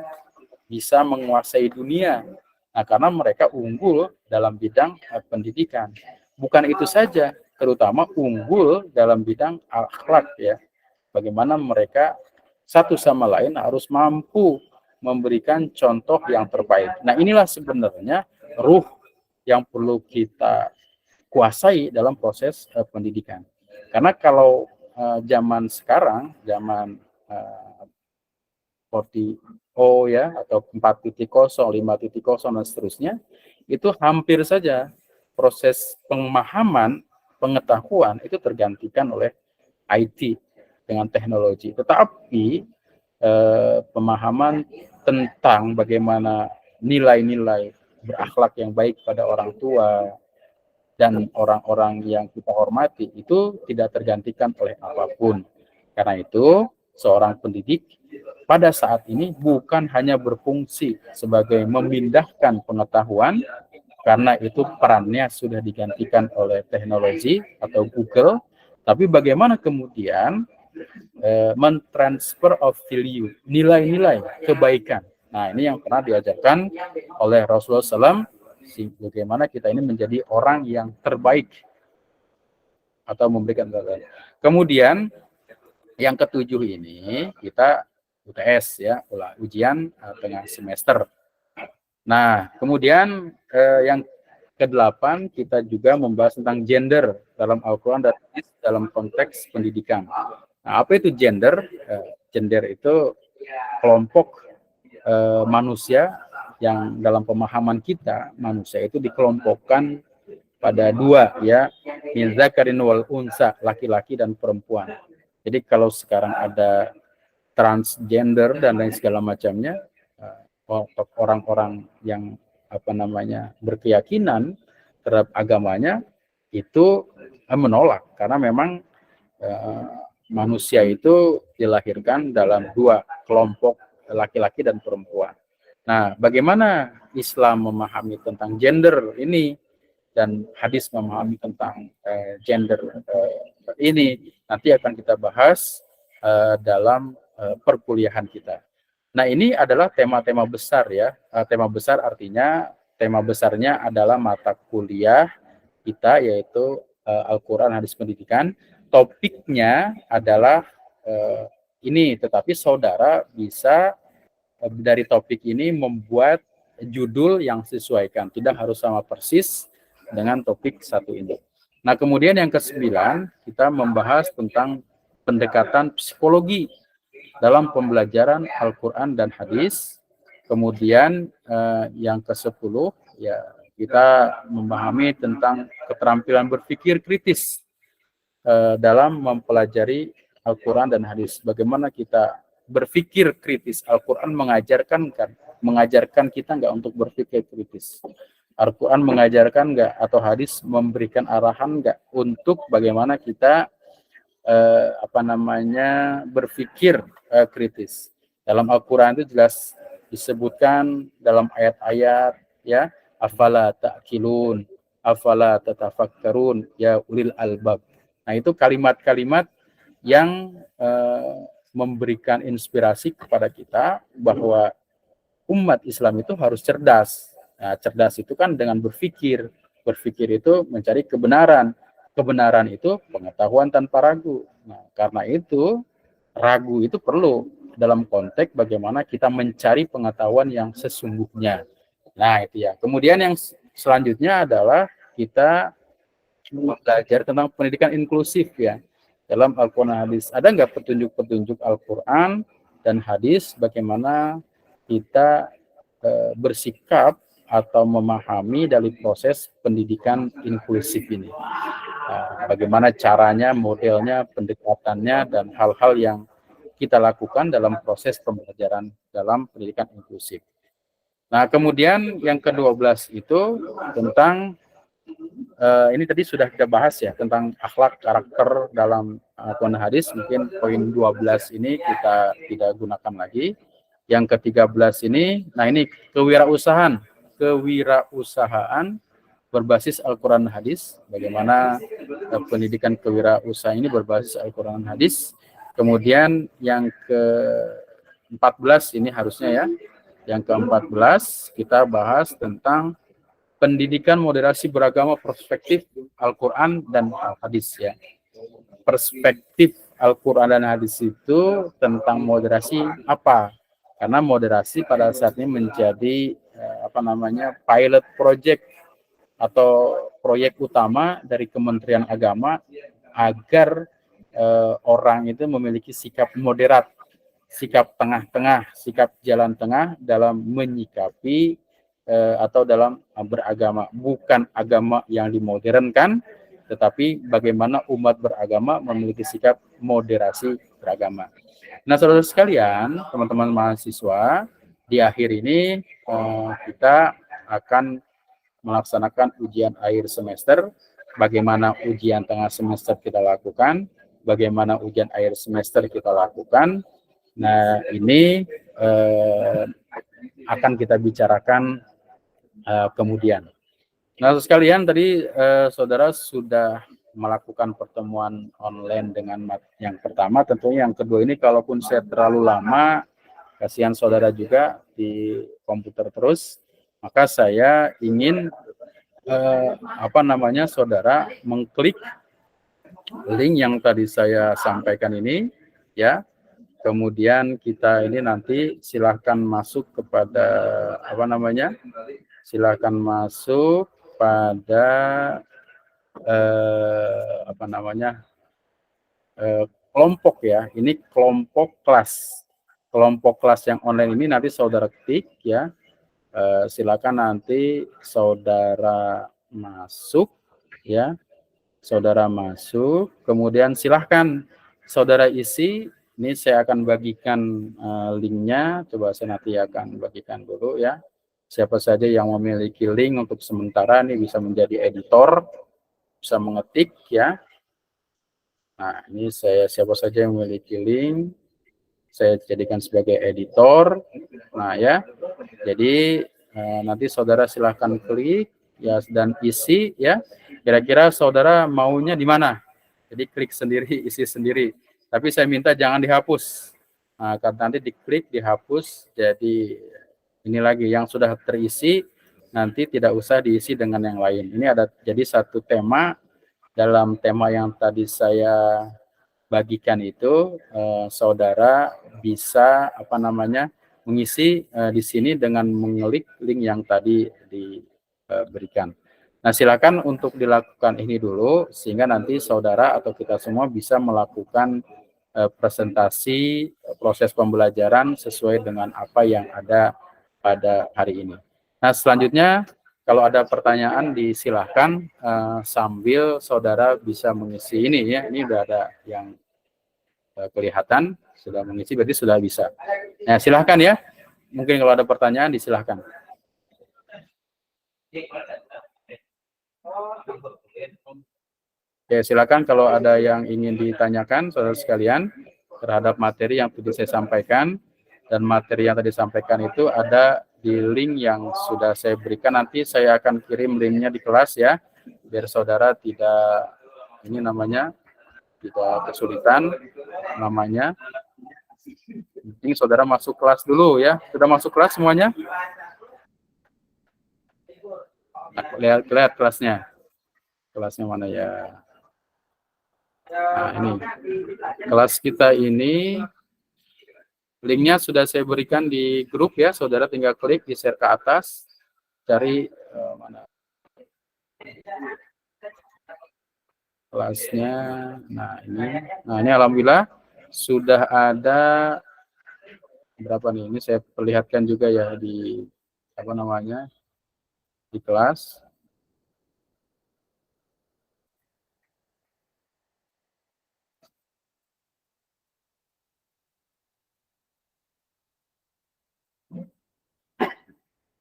bisa menguasai dunia. Nah, karena mereka unggul dalam bidang pendidikan. Bukan itu saja, terutama unggul dalam bidang akhlak ya. Bagaimana mereka satu sama lain harus mampu memberikan contoh yang terbaik. Nah, inilah sebenarnya ruh yang perlu kita kuasai dalam proses pendidikan. Karena kalau zaman sekarang, zaman 4.0 ya, atau 4.0, 5.0 dan seterusnya, itu hampir saja proses pemahaman, pengetahuan itu tergantikan oleh IT dengan teknologi. Tetapi pemahaman tentang bagaimana nilai-nilai berakhlak yang baik pada orang tua dan orang-orang yang kita hormati itu tidak tergantikan oleh apapun. Karena itu, seorang pendidik pada saat ini bukan hanya berfungsi sebagai memindahkan pengetahuan, karena itu perannya sudah digantikan oleh teknologi atau Google, tapi bagaimana kemudian mentransfer of value, nilai-nilai kebaikan. Nah, ini yang pernah diajarkan oleh Rasulullah SAW, bagaimana kita ini menjadi orang yang terbaik atau memberikan terbaik. Kemudian yang ketujuh ini kita UTS ya, ujian tengah semester. Nah, kemudian yang ke-8 kita juga membahas tentang gender dalam Al-Quran dan dalam konteks pendidikan. Nah, apa itu gender? Gender itu kelompok manusia yang dalam pemahaman kita, manusia itu dikelompokkan pada dua ya, min dzakarin wal unsa, laki-laki dan perempuan. Jadi kalau sekarang ada transgender dan lain segala macamnya, orang-orang yang berkeyakinan terhadap agamanya itu menolak, karena memang manusia itu dilahirkan dalam dua kelompok, laki-laki dan perempuan. Nah, bagaimana Islam memahami tentang gender ini dan hadis memahami tentang gender ini nanti akan kita bahas dalam perkuliahan kita. Nah, ini adalah tema-tema besar ya. Tema besar artinya tema besarnya adalah mata kuliah kita, yaitu Al-Quran Hadis Pendidikan. Topiknya adalah ini, tetapi saudara bisa dari topik ini membuat judul yang sesuaikan, tidak harus sama persis dengan topik satu ini. Nah, kemudian yang ke-9 kita membahas tentang pendekatan psikologi dalam pembelajaran Al-Quran dan hadis. Kemudian yang ke-10 ya kita memahami tentang keterampilan berpikir kritis dalam mempelajari Al-Quran dan hadis. Bagaimana kita berpikir kritis. Al-Quran mengajarkan kita nggak untuk berpikir kritis. Al-Quran mengajarkan nggak, atau hadis memberikan arahan nggak untuk bagaimana kita berpikir kritis. Dalam Al-Quran itu jelas disebutkan dalam ayat-ayat ya, afala ta'qilun, afala tatafakkarun ya ulil albab. Nah, itu kalimat-kalimat yang memberikan inspirasi kepada kita bahwa umat Islam itu harus cerdas. Nah, cerdas itu kan dengan berpikir. Berpikir itu mencari kebenaran. Kebenaran itu pengetahuan tanpa ragu. Nah, karena itu ragu itu perlu dalam konteks bagaimana kita mencari pengetahuan yang sesungguhnya. Nah, itu ya. Kemudian yang selanjutnya adalah kita belajar tentang pendidikan inklusif ya. Dalam Al-Quran hadis, ada nggak petunjuk-petunjuk Al-Quran dan hadis bagaimana kita bersikap atau memahami dari proses pendidikan inklusif ini. Bagaimana caranya, modelnya, pendekatannya, dan hal-hal yang kita lakukan dalam proses pembelajaran dalam pendidikan inklusif. Nah, kemudian yang ke-12 itu tentang ini tadi sudah kita bahas ya, tentang akhlak karakter dalam Al-Quran hadis. Mungkin poin 12 ini kita tidak gunakan lagi. Yang ke-13 ini, nah ini kewirausahaan berbasis Al-Quran dan Hadis. Bagaimana pendidikan kewirausahaan ini berbasis Al-Quran dan Hadis. Kemudian yang ke-14 ini harusnya ya. Yang ke-14 kita bahas tentang pendidikan moderasi beragama perspektif Al-Quran dan Al-Hadis ya. Perspektif Al-Quran dan Hadis itu tentang moderasi apa? Karena moderasi pada saat ini menjadi pilot project atau proyek utama dari Kementerian Agama agar orang itu memiliki sikap moderat, sikap tengah-tengah, sikap jalan tengah dalam menyikapi atau dalam beragama. Bukan agama yang dimodernkan, tetapi bagaimana umat beragama memiliki sikap moderasi beragama. Nah, saudara sekalian, teman-teman mahasiswa, di akhir ini kita akan melaksanakan ujian akhir semester. Bagaimana ujian tengah semester kita lakukan, bagaimana ujian akhir semester kita lakukan. Nah, ini akan kita bicarakan kemudian. Nah, sekalian tadi saudara sudah melakukan pertemuan online dengan yang pertama. Tentunya yang kedua ini kalaupun saya terlalu lama, kasihan saudara juga di komputer terus, maka saya ingin saudara mengklik link yang tadi saya sampaikan ini ya. Kemudian kita ini nanti silahkan masuk kepada silahkan masuk pada kelompok ya. Ini kelompok kelas yang online ini nanti saudara klik ya. Silakan nanti saudara masuk ya. Saudara masuk, kemudian silahkan saudara isi. Ini saya akan bagikan linknya. Coba saya nanti akan bagikan dulu ya. Siapa saja yang memiliki link untuk sementara ini bisa menjadi editor, bisa mengetik ya. Nah, ini siapa saja yang memiliki link, saya jadikan sebagai editor. Nah ya, jadi nanti saudara silahkan klik ya dan isi ya. Kira-kira saudara maunya di mana? Jadi klik sendiri, isi sendiri. Tapi saya minta jangan dihapus. Nah, karena nanti diklik dihapus, jadi ini lagi yang sudah terisi nanti tidak usah diisi dengan yang lain. Ini ada jadi satu tema. Dalam tema yang tadi saya bagikan itu saudara bisa mengisi di sini dengan mengklik link yang tadi diberikan. Nah, silakan untuk dilakukan ini dulu sehingga nanti saudara atau kita semua bisa melakukan presentasi proses pembelajaran sesuai dengan apa yang ada pada hari ini. Nah, selanjutnya kalau ada pertanyaan disilahkan sambil saudara bisa mengisi ini ya. Ini sudah ada yang kelihatan sudah mengisi, berarti sudah bisa. Nah, silahkan ya. Mungkin kalau ada pertanyaan disilahkan. Oke, silakan kalau ada yang ingin ditanyakan saudara sekalian terhadap materi yang tadi saya sampaikan. Dan materi yang tadi disampaikan itu ada di link yang sudah saya berikan. Nanti saya akan kirim linknya di kelas ya, biar saudara tidak kesulitan namanya. Penting saudara masuk kelas dulu ya. Sudah masuk kelas semuanya? Nah, lihat kelasnya. Kelasnya mana ya? Nah, ini kelas kita ini. Linknya sudah saya berikan di grup ya, saudara tinggal klik di share ke atas, cari mana kelasnya. Nah ini alhamdulillah sudah ada berapa nih? Ini saya perlihatkan juga ya di di kelas.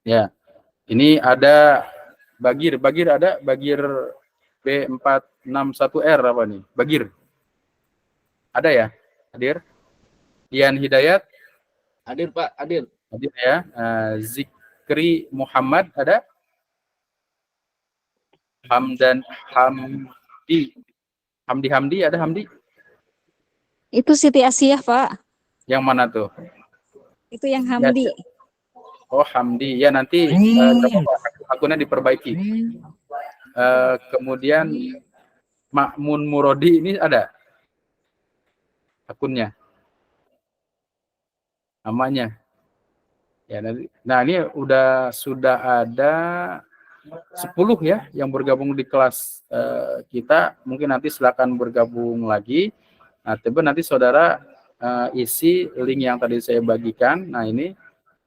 Ya, ini ada Bagir ada Bagir B461R apa nih? Bagir. Ada ya? Hadir? Dian Hidayat? Hadir Pak, hadir. Hadir ya. Zikri Muhammad ada? Hamdan Hamdi. Hamdi ada Hamdi? Itu Siti Asiyah, Pak. Yang mana tuh? Itu yang Hamdi. Ya, oh Hamdi. Ya nanti akunnya diperbaiki. Kemudian Makmun Murodi ini ada akunnya, namanya. Ya, nah ini sudah ada 10 ya yang bergabung di kelas kita. Mungkin nanti silakan bergabung lagi. Nah, coba nanti saudara isi link yang tadi saya bagikan. Nah ini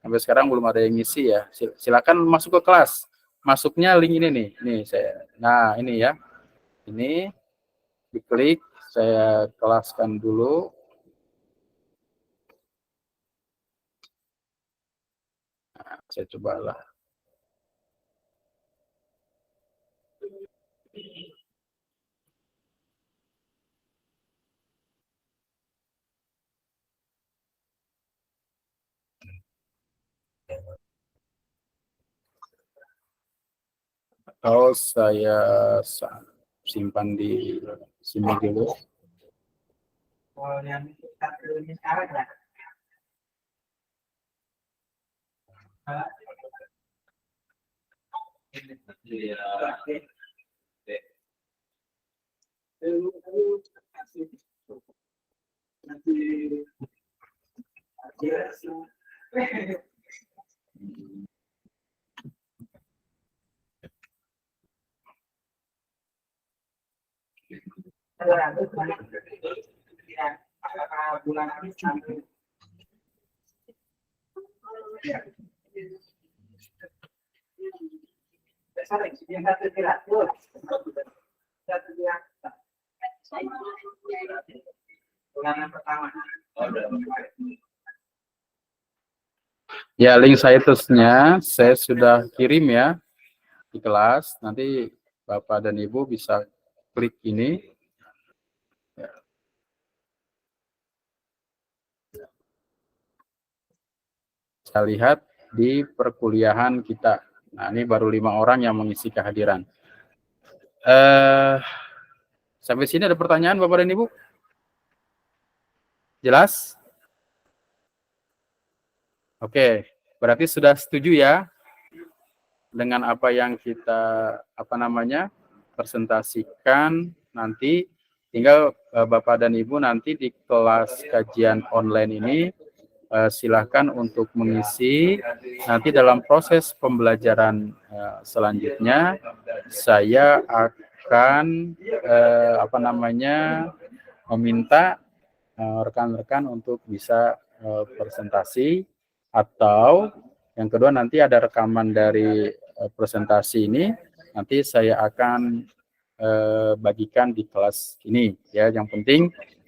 sampai sekarang belum ada yang ngisi ya. Silakan masuk ke kelas. Masuknya link ini nih. Nih saya. Nah ini ya. Ini diklik. Saya kelaskan dulu. Nah, saya cobalah. Atau saya simpan di sini dulu. Ya, link situsnya saya sudah kirim ya di kelas. Nanti Bapak dan Ibu bisa klik ini. Ya. Saya lihat di perkuliahan kita. Nah, ini baru 5 orang yang mengisi kehadiran. Sampai sini ada pertanyaan Bapak dan Ibu? Jelas? Oke, berarti sudah setuju ya dengan apa yang kita presentasikan nanti. Tinggal Bapak dan Ibu nanti di kelas kajian online ini silahkan untuk mengisi. Nanti dalam proses pembelajaran selanjutnya saya akan meminta rekan-rekan untuk bisa presentasi. Atau yang kedua nanti ada rekaman dari presentasi ini, nanti saya akan bagikan di kelas ini ya. Yang penting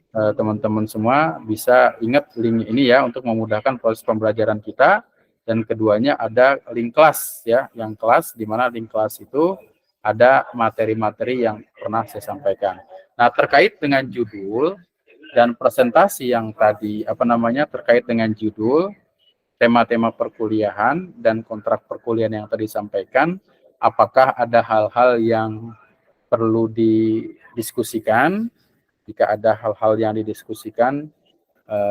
teman-teman semua bisa ingat link ini ya untuk memudahkan proses pembelajaran kita. Dan keduanya ada link kelas ya, yang kelas di mana link kelas itu ada materi-materi yang pernah saya sampaikan. Nah, terkait dengan judul dan presentasi yang tadi terkait dengan judul, tema-tema perkuliahan dan kontrak perkuliahan yang tadi disampaikan, apakah ada hal-hal yang perlu didiskusikan? Jika ada hal-hal yang didiskusikan,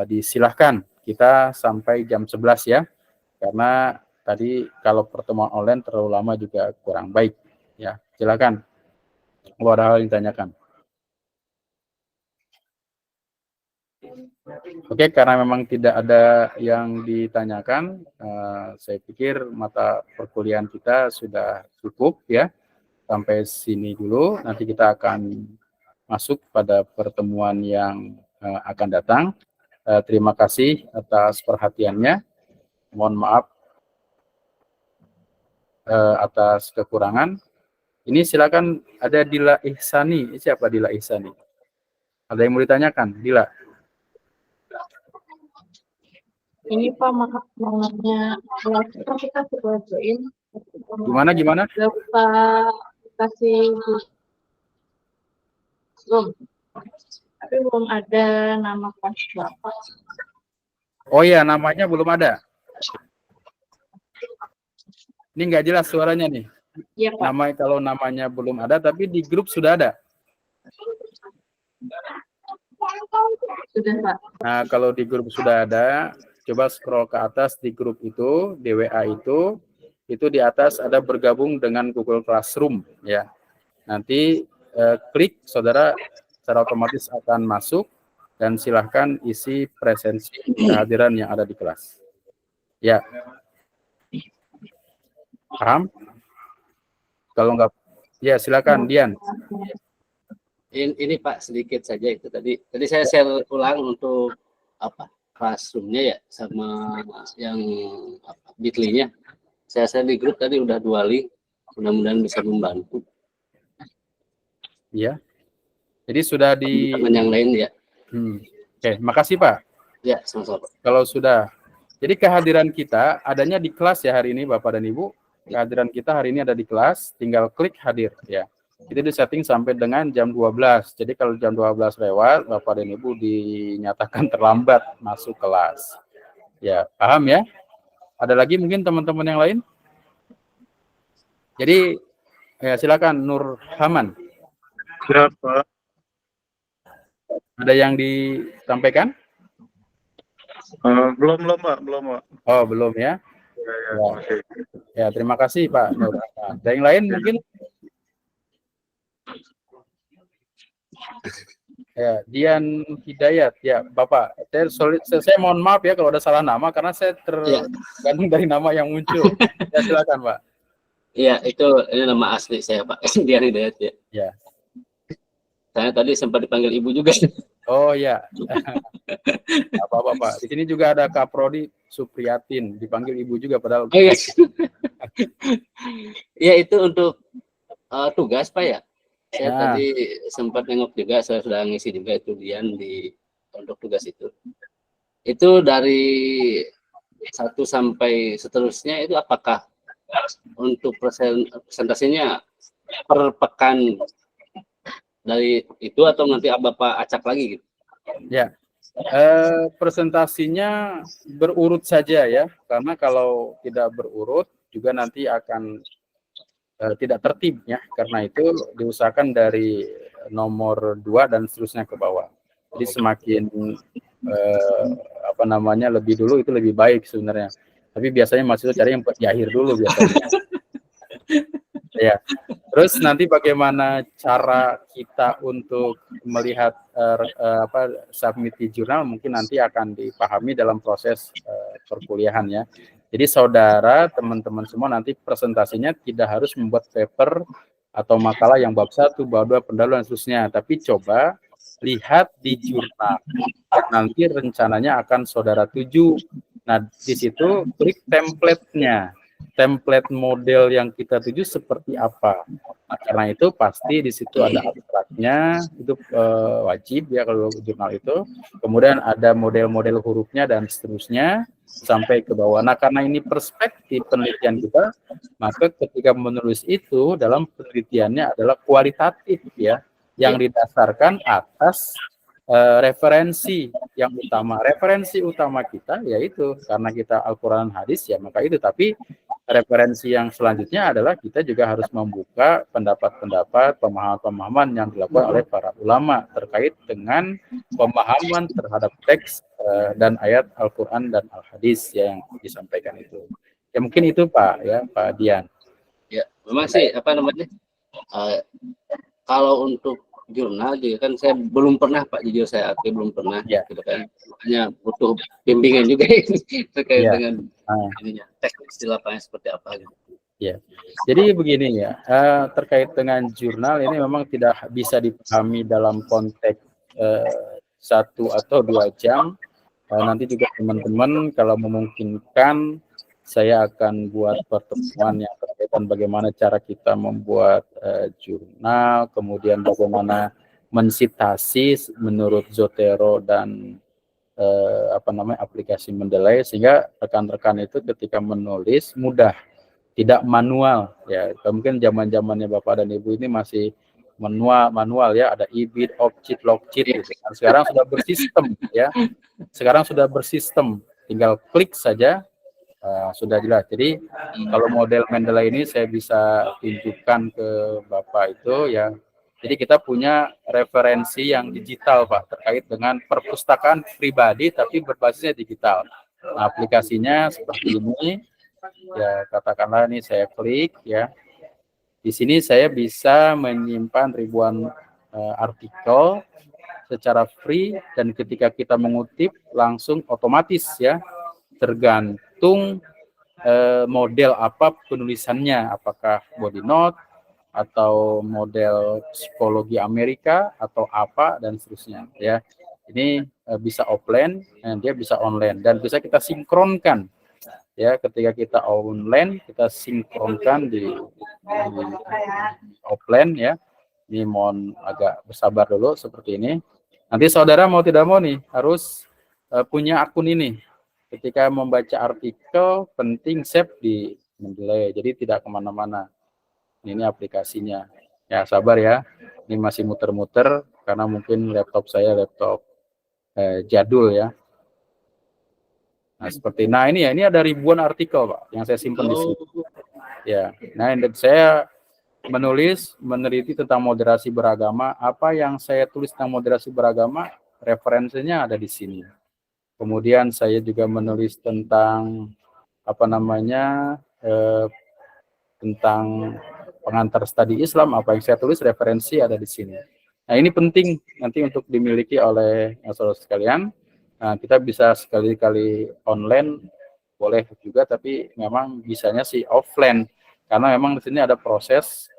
disilahkan kita sampai jam 11 ya, karena tadi kalau pertemuan online terlalu lama juga kurang baik ya. Silakan kalau ada hal yang ditanyakan. Oke, karena memang tidak ada yang ditanyakan, saya pikir mata perkuliahan kita sudah cukup ya. Sampai sini dulu, nanti kita akan masuk pada pertemuan yang akan datang. Terima kasih atas perhatiannya. Mohon maaf atas kekurangan. Ini silakan, ada Dila Ihsani. Siapa Dila Ihsani? Ada yang mau ditanyakan? Dila. Ini Pak, mau nanya, kita sudah join. Gimana? Bapak kasih Zoom, tapi belum ada nama kelas Bapak. Oh iya, namanya belum ada. Ini nggak jelas suaranya nih. Iya Pak. Kalau namanya belum ada, tapi di grup sudah ada. Sudah Pak. Nah, kalau di grup sudah ada, coba scroll ke atas di grup itu, di WA itu di atas ada bergabung dengan Google Classroom ya. Nanti klik, saudara secara otomatis akan masuk dan silahkan isi presensi kehadiran yang ada di kelas. Ya, paham? Kalau enggak, ya silakan Dian. Ini Pak sedikit saja itu tadi saya share ulang untuk apa Classroom-nya ya sama yang Bitly-nya. Saya share di grup tadi udah 2 link, mudah-mudahan bisa membantu. Ya. Jadi sudah di teman yang lain ya. Oke, makasih Pak. Ya, sama-sama. Kalau sudah. Jadi kehadiran kita adanya di kelas ya hari ini Bapak dan Ibu. Kehadiran kita hari ini ada di kelas, tinggal klik hadir ya. Itu disetting sampai dengan jam 12. Jadi kalau jam 12 lewat, Bapak dan Ibu dinyatakan terlambat masuk kelas. Ya, paham ya? Ada lagi mungkin teman-teman yang lain? Jadi ya silakan Nur Haman. Siapa? Ada yang disampaikan? Belum Pak. Oh, belum ya? Ya, terima kasih Pak Nur. Ada yang lain mungkin? Ya, Dian Hidayat ya, Bapak. Saya mohon maaf ya kalau ada salah nama karena saya tergantung dari nama yang muncul. Ya, silakan Pak. Iya, ini nama asli saya Pak. Dian Hidayat ya. Ya. Saya tadi sempat dipanggil Ibu juga. Oh ya. Apa Pak. Di sini juga ada Kaprodi Supriyatin, dipanggil Ibu juga padahal. Oh, iya. Ya itu untuk tugas Pak ya. Saya tadi sempat nengok juga, saya sudah ngisi juga itu Dian untuk tugas itu. Itu dari 1 sampai seterusnya itu apakah untuk presentasinya per pekan dari itu atau nanti Bapak acak lagi gitu? Ya, presentasinya berurut saja ya, karena kalau tidak berurut juga nanti akan tidak tertib ya, karena itu diusahakan dari nomor 2 dan seterusnya ke bawah. Jadi semakin lebih dulu itu lebih baik sebenarnya. Tapi biasanya mahasiswa cari yang di akhir dulu biasanya. Ya. Terus nanti bagaimana cara kita untuk melihat submit di jurnal mungkin nanti akan dipahami dalam proses perkuliahan ya. Jadi saudara, teman-teman semua nanti presentasinya tidak harus membuat paper atau makalah yang bab 1, bab 2, pendahuluan dan seterusnya, tapi coba lihat di jurnal. Nanti rencananya akan saudara tuju. Nah, di situ klik template-nya. Template model yang kita tuju seperti apa. Nah, karena itu pasti di situ ada abstraknya, itu wajib ya kalau jurnal itu. Kemudian ada model-model hurufnya dan seterusnya sampai ke bawah. Nah, karena ini perspektif penelitian kita, maka ketika menulis itu dalam penelitiannya adalah kualitatif ya, yang didasarkan atas referensi yang utama. Referensi utama kita yaitu karena kita Al-Quran hadis ya, maka itu. Tapi referensi yang selanjutnya adalah kita juga harus membuka pendapat-pendapat, pemahaman-pemahaman yang dilakukan oleh para ulama terkait dengan pemahaman terhadap teks dan ayat Al-Quran dan Al-Hadis yang disampaikan itu. Ya mungkin itu Pak ya, Pak Dian. Ya, memang sih kalau untuk jurnal juga kan saya belum pernah Pak, jujur saya belum pernah gitu kan, makanya butuh bimbingan juga terkait dengan teknis di lapangan seperti apa gitu. Ya, jadi begini ya, terkait dengan jurnal ini memang tidak bisa dipahami dalam konteks 1 atau 2 jam. Nanti juga teman-teman kalau memungkinkan saya akan buat pertemuan yang berkaitan bagaimana cara kita membuat jurnal, kemudian bagaimana mensitasi menurut Zotero dan aplikasi Mendeley, sehingga rekan-rekan itu ketika menulis mudah, tidak manual ya. Mungkin zaman-zamannya Bapak dan Ibu ini masih manual ya, ada EBIT, OPCIT, LOGCIT gitu. Sekarang sudah bersistem ya. Sekarang sudah bersistem. tinggal klik saja, sudah jelas. Jadi kalau model Mendeley ini saya bisa tunjukkan ke Bapak itu ya. Jadi kita punya referensi yang digital Pak, terkait dengan perpustakaan pribadi tapi berbasisnya digital. Nah, aplikasinya seperti ini, ya katakanlah ini saya klik ya. Di sini saya bisa menyimpan ribuan artikel secara free, dan ketika kita mengutip langsung otomatis ya, tergantung model apa penulisannya, apakah body note atau model psikologi Amerika atau apa dan seterusnya ya. Ini bisa offline, dia bisa online, dan bisa kita sinkronkan ya. Ketika kita online kita sinkronkan di offline ya. Ini mohon agak bersabar dulu seperti ini. Nanti saudara mau tidak mau nih harus punya akun ini. Ketika membaca artikel penting save di Mendeley, jadi tidak kemana-mana. Ini aplikasinya. Ya sabar ya, ini masih muter-muter karena mungkin laptop saya laptop jadul ya. Nah seperti, nah ini ya, ini ada ribuan artikel Pak yang saya simpan di sini. Ya, nah ini saya meneliti tentang moderasi beragama. Apa yang saya tulis tentang moderasi beragama, referensinya ada di sini. Kemudian saya juga menulis tentang apa namanya tentang pengantar studi Islam. Apa yang saya tulis referensi ada di sini. Nah ini penting nanti untuk dimiliki oleh saudara sekalian. Nah, kita bisa sekali-kali online boleh juga, tapi memang bisanya sih offline karena memang di sini ada proses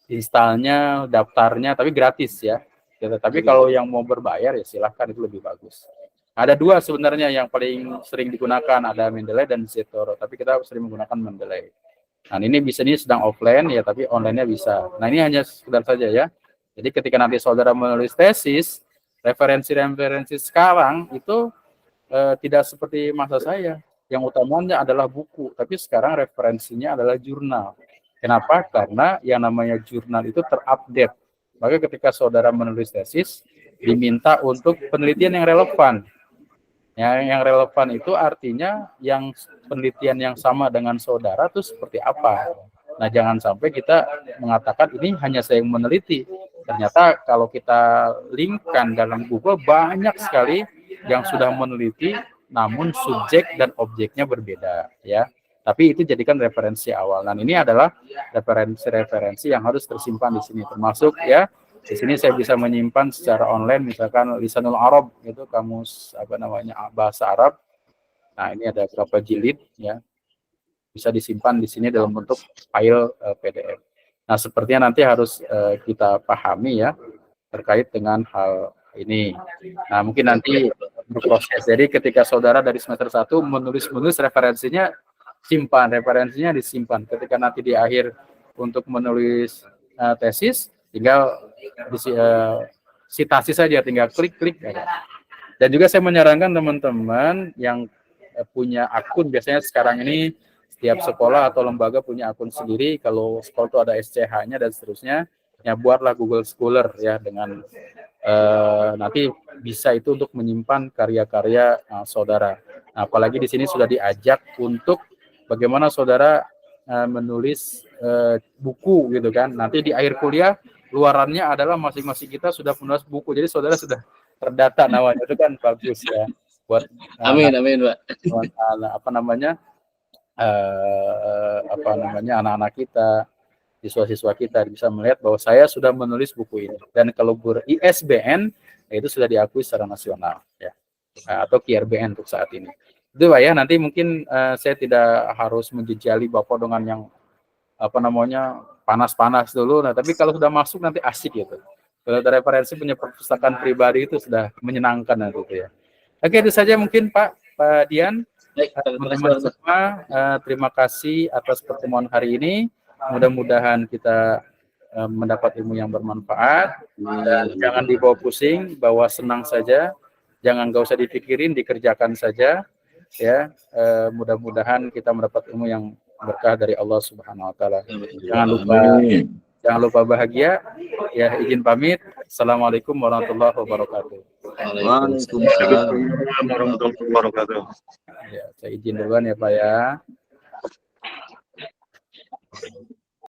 instalnya, daftarnya, tapi gratis ya. Tapi kalau yang mau berbayar ya silahkan, itu lebih bagus. Ada dua sebenarnya yang paling sering digunakan, ada Mendeley dan Zotero, tapi kita sering menggunakan Mendeley. Nah ini bisa, ini sedang offline ya, tapi online-nya bisa. Nah ini hanya sekedar saja ya. Jadi ketika nanti saudara menulis tesis, referensi-referensi sekarang itu tidak seperti masa saya. Yang utamanya adalah buku, tapi sekarang referensinya adalah jurnal. Kenapa? Karena yang namanya jurnal itu terupdate. Maka ketika saudara menulis tesis, diminta untuk penelitian yang relevan. Yang relevan itu artinya yang penelitian yang sama dengan saudara itu seperti apa. Nah, jangan sampai kita mengatakan ini hanya saya yang meneliti. Ternyata kalau kita linkkan dalam Google, banyak sekali yang sudah meneliti, namun subjek dan objeknya berbeda, ya. Tapi itu jadikan referensi awal. Dan ini adalah referensi-referensi yang harus tersimpan di sini, termasuk ya. Di sini saya bisa menyimpan secara online, misalkan Lisanul Arab, itu kamus apa namanya bahasa Arab. Nah, ini ada berapa jilid, ya. Bisa disimpan di sini dalam bentuk file PDF. Nah, sepertinya nanti harus kita pahami ya terkait dengan hal ini. Nah, mungkin nanti berproses. Jadi ketika saudara dari semester 1 menulis referensinya, simpan referensinya, disimpan. Ketika nanti di akhir untuk menulis tesis, tinggal sitasi saja, tinggal klik-klik. Dan juga saya menyarankan teman-teman yang punya akun, biasanya sekarang ini setiap sekolah atau lembaga punya akun sendiri. Kalau sekolah itu ada SCH-nya dan seterusnya, ya buatlah Google Scholar ya, dengan nanti bisa itu untuk menyimpan karya-karya saudara. Nah, apalagi di sini sudah diajak untuk bagaimana saudara menulis buku gitu kan. Nanti di akhir kuliah luarannya adalah masing-masing kita sudah menulis buku. Jadi saudara sudah terdata namanya, itu kan bagus ya. Buat amin Pak. Apa namanya anak-anak kita, siswa-siswa kita bisa melihat bahwa saya sudah menulis buku ini, dan kalau ber-ISBN itu sudah diakui secara nasional ya, atau QRBN untuk saat ini. Itu Pak ya, nanti mungkin saya tidak harus menjejali Bapak dengan yang apa namanya panas-panas dulu. Nah, tapi kalau sudah masuk nanti asik gitu. Kalau ada referensi punya perpustakaan pribadi itu sudah menyenangkan nanti itu ya. Oke, itu saja mungkin Pak Dian. Teman-teman semua, terima kasih atas pertemuan hari ini. Mudah-mudahan kita mendapat ilmu yang bermanfaat. Dan jangan dibawa pusing, bawa senang saja. Jangan nggak usah dipikirin, dikerjakan saja. Ya, mudah-mudahan kita mendapat ilmu yang berkah dari Allah Subhanahu Wa Taala. Jangan lupa bahagia. Ya, izin pamit. Assalamualaikum warahmatullahi wabarakatuh. Waalaikumsalam warahmatullahi wabarakatuh. Ya, saya izin duluan ya Pak ya.